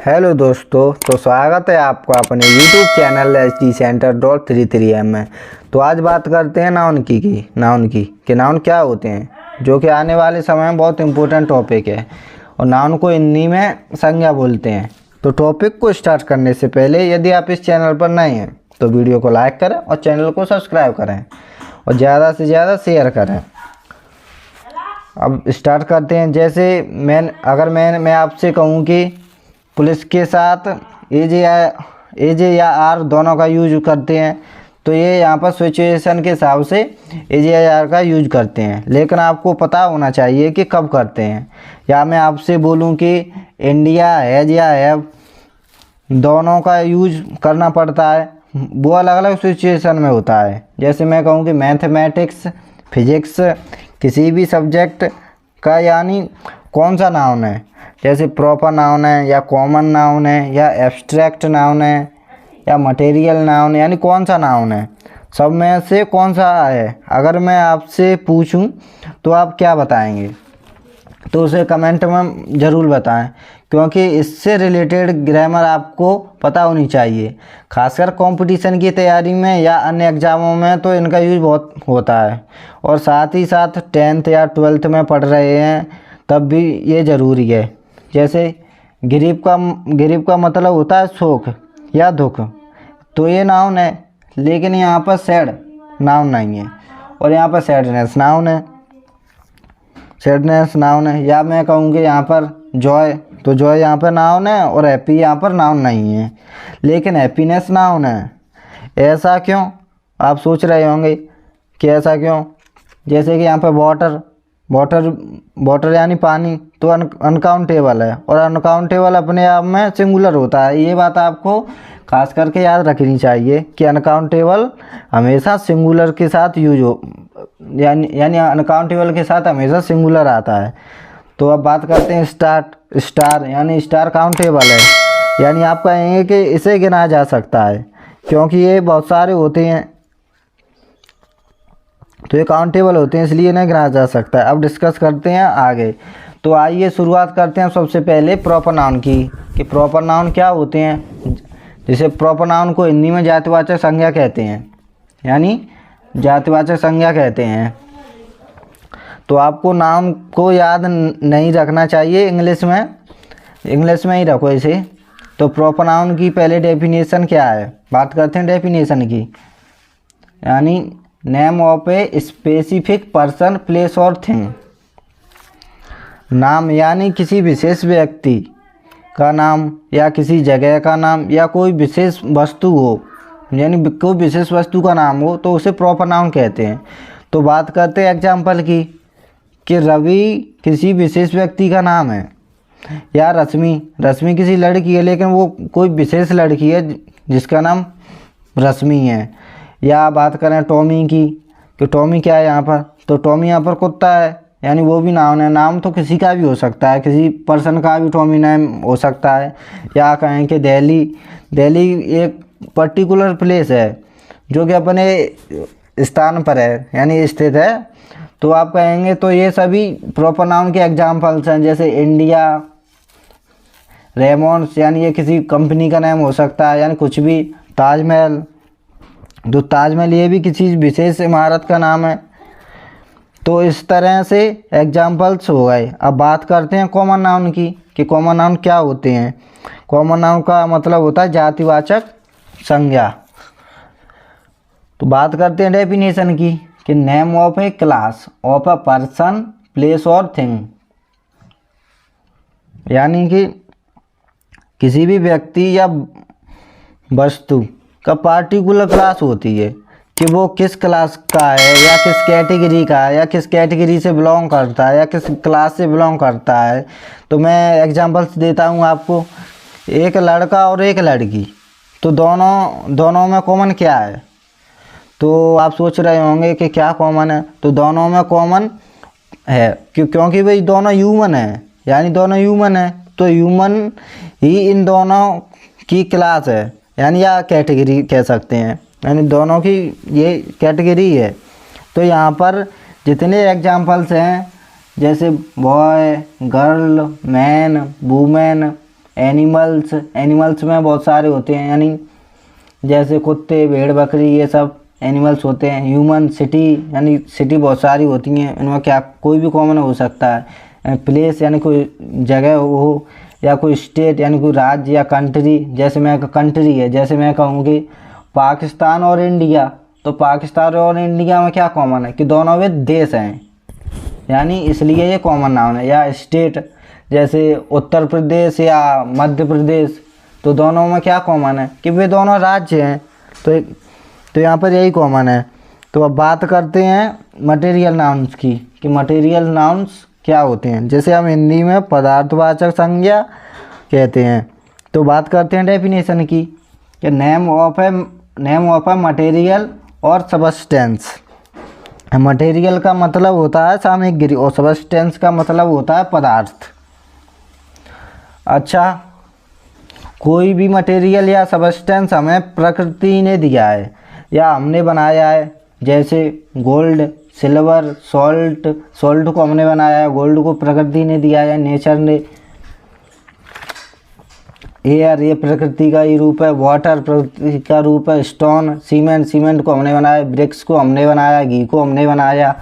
Hello दोस्तों, तो स्वागत है आपका अपने YouTube चैनल HDCenter.33M में। तो आज बात करते हैं नाउन की नाउन क्या होते हैं, जो कि आने वाले समय में बहुत इम्पोर्टेंट टॉपिक है। और नाउन को हिंदी में संज्ञा बोलते हैं। तो टॉपिक को स्टार्ट करने से पहले यदि आप इस चैनल पर नए हैं तो वीडियो को लाइक करें और चैनल को सब्सक्राइब करें और ज़्यादा से ज़्यादा शेयर करें। अब स्टार्ट करते हैं। जैसे मैं आपसे कहूँ कि पुलिस के साथ एजे या आर दोनों का यूज करते हैं, तो ये यहाँ पर सिचुएशन के हिसाब से एजे या आर का यूज करते हैं, लेकिन आपको पता होना चाहिए कि कब करते हैं। या मैं आपसे बोलूँ कि इंडिया हैज या हैव, दोनों का यूज करना पड़ता है, वो अलग अलग सिचुएशन में होता है। जैसे मैं कहूँ कि मैथमेटिक्स, फिजिक्स, किसी भी सब्जेक्ट का यानी कौन सा नाउन है, जैसे प्रॉपर नाउन है या कॉमन नाउन है या एब्स्ट्रैक्ट नाउन है या मटेरियल नाउन, यानी कौन सा नाउन है, सब में से कौन सा है। अगर मैं आपसे पूछूं तो आप क्या बताएंगे, तो उसे कमेंट में ज़रूर बताएं, क्योंकि इससे रिलेटेड ग्रामर आपको पता होनी चाहिए। खासकर कंपटीशन की तैयारी में या अन्य एग्ज़ामों में तो इनका यूज बहुत होता है। और साथ ही साथ 10th या 12th में पढ़ रहे हैं तब भी ये ज़रूरी है। जैसे गरीब का मतलब होता है शोक या दुख, तो ये नाउन है, लेकिन यहाँ पर सैड नाउन नहीं है। और यहाँ पर सैडनेस नाउन है। या मैं कहूँ कि यहाँ पर जॉय, तो जॉय यहाँ पर नाउन है और हैप्पी यहाँ पर नाउन नहीं है, लेकिन हैप्पीनेस नाउन है। ऐसा क्यों, आप सोच रहे होंगे कि ऐसा क्यों। जैसे कि यहाँ पर वाटर यानी पानी, तो अनकाउंटेबल है, और अनकाउंटेबल अपने आप में सिंगुलर होता है। ये बात आपको खास करके याद रखनी चाहिए कि अनकाउंटेबल हमेशा सिंगुलर के साथ यूज हो, यानी अनकाउंटेबल के साथ हमेशा सिंगुलर आता है। तो अब बात करते हैं स्टार, यानी स्टार काउंटेबल है, यानी आप कहेंगे कि इसे गिना जा सकता है, क्योंकि ये बहुत सारे होते हैं तो ये काउंटेबल होते हैं, इसलिए नहीं गिना जा सकता है। अब डिस्कस करते हैं आगे। तो आइए शुरुआत करते हैं सबसे पहले प्रॉपर नाउन की, कि प्रॉपर नाउन क्या होते हैं। जैसे प्रॉपर नाउन को हिंदी में जातिवाचक संज्ञा कहते हैं, यानी जातिवाचक संज्ञा कहते हैं। तो आपको नाउन को याद नहीं रखना चाहिए, इंग्लिश में ही रखो इसे। तो प्रॉपर नाउन की पहले डेफिनेशन क्या है, बात करते हैं डेफिनेशन की। यानी name of a specific person, place और थिंग। नाम यानी किसी विशेष व्यक्ति का नाम या किसी जगह का नाम या कोई विशेष वस्तु हो, यानी कोई विशेष वस्तु का नाम हो, तो उसे प्रॉपर नाउन कहते हैं। तो बात करते हैं एग्जाम्पल की, कि रवि किसी विशेष व्यक्ति का नाम है, या रश्मि किसी लड़की है, लेकिन वो कोई विशेष लड़की है जिसका नाम रश्मि है। या बात करें टॉमी की, कि टॉमी क्या है यहाँ पर, तो टॉमी यहाँ पर कुत्ता है, यानी वो भी नाउन है। नाम तो किसी का भी हो सकता है, किसी पर्सन का भी टॉमी नाम हो सकता है। या कहें कि दिल्ली एक पर्टिकुलर प्लेस है जो कि अपने स्थान पर है, यानी स्थित है, तो आप कहेंगे। तो ये सभी प्रॉपर नाउन के एग्जाम्पल्स हैं। जैसे इंडिया, रेमोंड्स, यानी ये किसी कंपनी का नाम हो सकता है, यानी कुछ भी। ताजमहल, तो ताजमहल ये भी किसी विशेष इमारत का नाम है। तो इस तरह से एग्जाम्पल्स हो गए। अब बात करते हैं कॉमन नाउन की, कि कॉमन नाउन क्या होते हैं। कॉमन नाउन का मतलब होता है जातिवाचक संज्ञा। तो बात करते हैं डेफिनेशन की, कि name of A class of a person, place और थिंग, यानी कि किसी भी व्यक्ति या वस्तु का पार्टिकुलर क्लास होती है, कि वो किस क्लास का है या किस कैटेगरी का है या किस कैटेगरी से बिलोंग करता है या किस क्लास से बिलोंग करता है। तो मैं एग्जांपल्स देता हूँ आपको। एक लड़का और एक लड़की, तो दोनों में कॉमन क्या है। तो आप सोच रहे होंगे कि क्या कॉमन है, तो दोनों में कॉमन है क्योंकि भाई दोनों ह्यूमन है, यानी दोनों ह्यूमन है, तो ह्यूमन ही इन दोनों की क्लास है, यानी या कैटेगरी कह सकते हैं, यानी दोनों की ये कैटेगरी है। तो यहाँ पर जितने एग्जाम्पल्स हैं, जैसे boy, girl, man, women, animals में बहुत सारे होते हैं, यानी जैसे कुत्ते, भेड़, बकरी, ये सब एनिमल्स होते हैं। ह्यूमन, सिटी, यानी सिटी बहुत सारी होती हैं, इनमें क्या कोई भी कॉमन हो सकता है। प्लेस यानी कोई जगह हो, या कोई स्टेट यानी कोई राज्य, या कंट्री, जैसे मैं कंट्री है, जैसे मैं कहूँ कि पाकिस्तान और इंडिया, तो पाकिस्तान और इंडिया में क्या कॉमन है कि दोनों वे देश हैं, यानी इसलिए ये कॉमन नाउन है। या स्टेट, जैसे उत्तर प्रदेश या मध्य प्रदेश, तो दोनों में क्या कॉमन है कि वे दोनों राज्य हैं, तो यहाँ पर यही कॉमन है। तो अब बात करते हैं मटेरियल नाउन्स की कि मटेरियल नाउन्स क्या होते हैं। जैसे हम हिंदी में पदार्थवाचक संज्ञा कहते हैं, तो बात करते हैं डेफिनेशन की कि नेम ऑफ ए मटेरियल और सबस्टेंस। मटेरियल का मतलब होता है सामग्री और सबस्टेंस का मतलब होता है पदार्थ। अच्छा, कोई भी मटेरियल या सबस्टेंस हमें प्रकृति ने दिया है या हमने बनाया है, जैसे गोल्ड, सिल्वर, सॉल्ट को हमने बनाया है, गोल्ड को प्रकृति ने दिया है, नेचर ने। एयर, ये प्रकृति का ही रूप है। वाटर प्रकृति का रूप है। स्टोन, सीमेंट को हमने बनाया, ब्रिक्स को हमने बनाया, घी को हमने बनाया,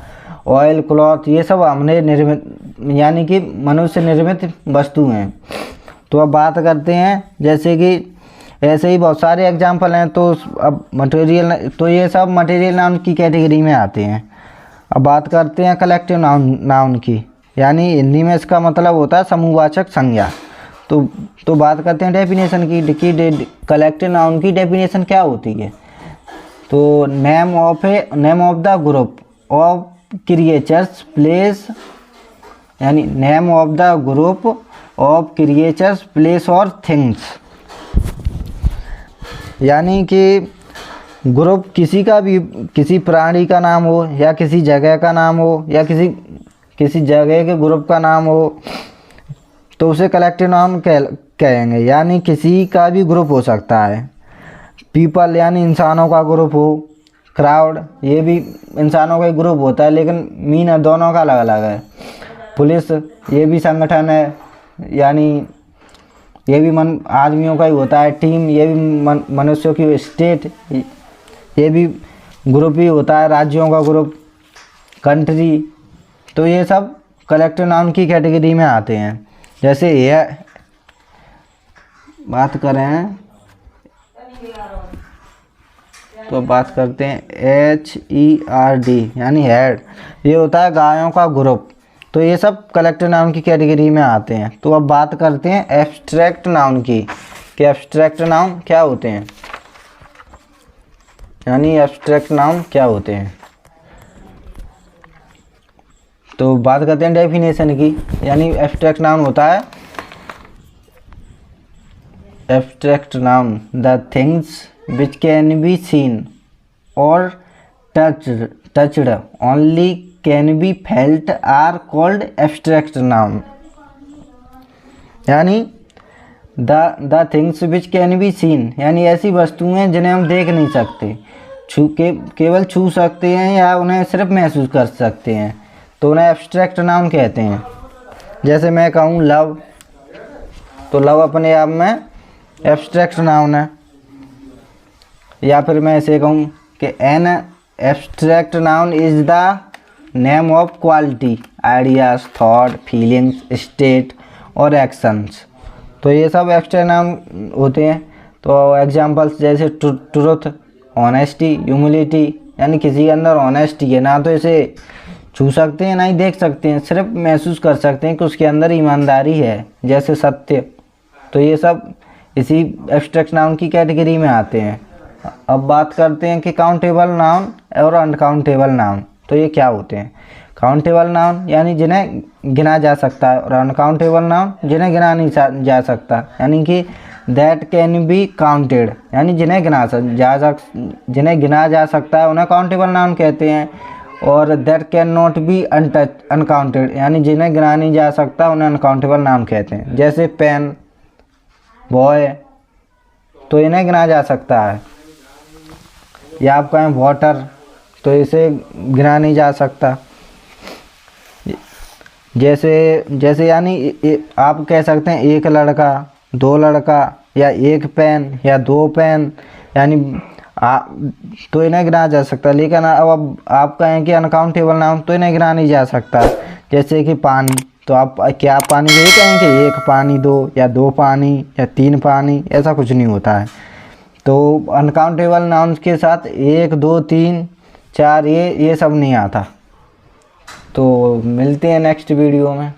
ऑयल, क्लॉथ, ये सब हमने निर्मित, यानी कि मनुष्य निर्मित वस्तु हैं। तो अब बात करते हैं, जैसे कि ऐसे ही बहुत सारे एग्जाम्पल हैं। तो अब मटेरियल, तो ये सब मटेरियल नाउन की कैटेगरी में आते हैं। अब बात करते हैं कलेक्टिव नाउन की, यानी हिंदी में इसका मतलब होता है समूहवाचक संज्ञा। तो बात करते हैं डेफिनेशन की कलेक्टिव नाउन की डेफिनेशन क्या होती है। तो name of the group of creatures, place, यानी name of the group of creatures, place और थिंग्स, यानी कि ग्रुप किसी का भी, किसी प्राणी का नाम हो या किसी जगह का नाम हो या किसी जगह के ग्रुप का नाम हो, तो उसे कलेक्टिव नाउन कहेंगे। यानी किसी का भी ग्रुप हो सकता है। पीपल, यानी इंसानों का ग्रुप हो। क्राउड, ये भी इंसानों का ग्रुप होता है, लेकिन मीन दोनों का अलग अलग है। पुलिस, ये भी संगठन है, यानी ये भी आदमियों का ही होता है। टीम, ये भी मनुष्यों की। स्टेट, ये भी ग्रुप ही होता है, राज्यों का ग्रुप। कंट्री, तो ये सब कलेक्टिव नाउन की कैटेगरी में आते हैं। जैसे ये बात करें तो बात करते हैं HERD, यानी हेड, ये होता है गायों का ग्रुप। तो ये सब कलेक्टिव नाउन की कैटेगरी में आते हैं। तो अब बात करते हैं एब्स्ट्रैक्ट नाउन की कि एब्स्ट्रैक्ट नाउन क्या होते हैं, यानी एब्स्ट्रैक्ट नाउन क्या होते हैं। तो बात करते हैं डेफिनेशन की, यानी एब्स्ट्रैक्ट नाउन होता है, abstract noun the things which can be seen और touched only can be felt are called abstract noun. यानी the things which can be seen, यानी ऐसी वस्तुएं जिन्हें हम देख नहीं सकते, केवल छू सकते हैं या उन्हें सिर्फ महसूस कर सकते हैं, तो उन्हें एब्स्ट्रैक्ट नाउन कहते हैं। जैसे मैं कहूँ लव, तो लव अपने आप में एब्स्ट्रैक्ट नाउन है। या फिर मैं ऐसे कहूँ कि an abstract noun is the name of quality, ideas, thought, feelings, state और एक्शंस। तो ये सब एब्स्ट्रैक्ट नाउन होते हैं। तो एग्जांपल्स जैसे ट्रुथ, ऑनेस्टी, ह्यूमिलिटी, यानी किसी के अंदर ऑनेस्टी है, ना तो इसे छू सकते हैं ना ही देख सकते हैं, सिर्फ महसूस कर सकते हैं कि उसके अंदर ईमानदारी है, जैसे सत्य। तो ये सब इसी एब्स्ट्रैक्ट नाउन की कैटेगरी में आते हैं। अब बात करते हैं कि काउंटेबल नाउन और अनकाउंटेबल नाउन, तो ये क्या होते हैं। काउंटेबल नाउन यानी जिन्हें गिना जा सकता है, और अनकाउंटेबल नाउन जिन्हें गिना नहीं जा सकता, यानी कि दैट कैन बी काउंटेड, यानी जिन्हें गिना जा सकता है उन्हें काउंटेबल नाउन कहते हैं। और that can not be uncounted, यानी जिन्हें गिना नहीं जा सकता उन्हें अनकाउंटेबल नाउन कहते हैं। जैसे पेन, बॉय, तो इन्हें गिना जा सकता है। या आप कहें वाटर, तो इसे गिना नहीं जा सकता। जैसे यानी आप कह सकते हैं एक लड़का, दो लड़का या एक पेन या दो पेन, यानी तो इन्हें गिना जा सकता। लेकिन अब आप कहें कि अनकाउंटेबल नाउन तो इन्हें गिना नहीं जा सकता। जैसे कि पानी, तो आप क्या आप पानी यही कहेंगे एक पानी दो या दो पानी या तीन पानी, ऐसा कुछ नहीं होता है। तो अनकाउंटेबल नाउन्स के साथ एक दो तीन चार ये सब नहीं आता। तो मिलते हैं नेक्स्ट वीडियो में।